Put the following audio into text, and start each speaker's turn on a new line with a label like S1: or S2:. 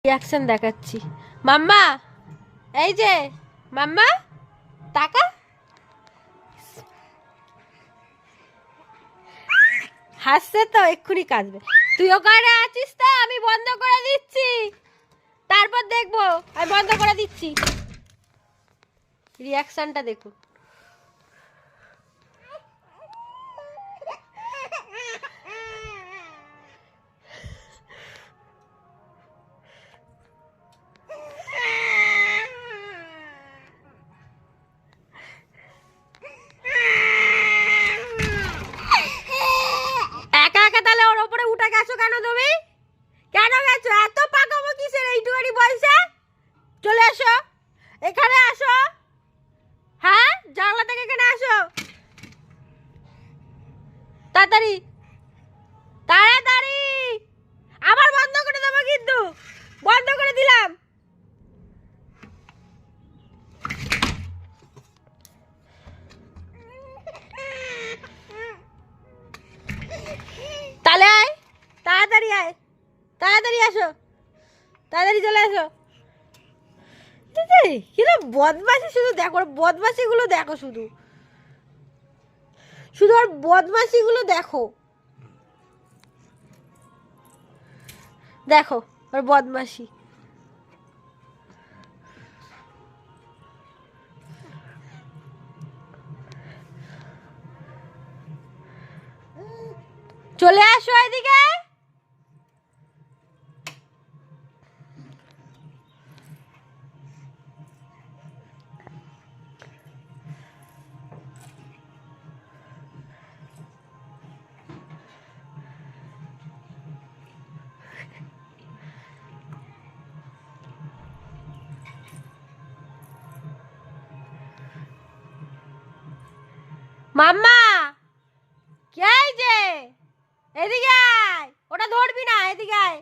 S1: Reaction দেখাচ্ছি। মাম্মা, এই যে মাম্মা, টাকা হাসছে তো, এক্ষুনি কাঁদবে। তুই ওখানে আছিস তো, আমি বন্ধ করে দিচ্ছি, তারপর দেখবো। আমি বন্ধ করে দিচ্ছি। রিয়াকশনটা দেখুন। একা একা তাহলে ওর ওপরে উঠে গেছো কেন তুমি? কেন গেছো? এত পাকামো কিসের এইটুখানি বয়সে? চলে আসো, এখানে আসো। হ্যাঁ, জানলা থেকে এখানে আসো তাড়াতাড়ি, তাড়াতাড়ি। আবার বন্ধ করে দেবো কিন্তু। বন্ধ করে দিলাম। তাহলে আয়, তাড়াতাড়ি আয়, তাড়াতাড়ি আসো, তাড়াতাড়ি চলে আসো। কিরম বদমাশি, শুধু দেখো বদমাশি গুলো, দেখো শুধু, শুধু আর বদমাশি গুলো দেখো, দেখো আর বদমাশি। চলে আসো এদিকে। মাম্মা, কে? এই যে এদিকে আয়, ওটা ধরবি না, এদিকে আয়।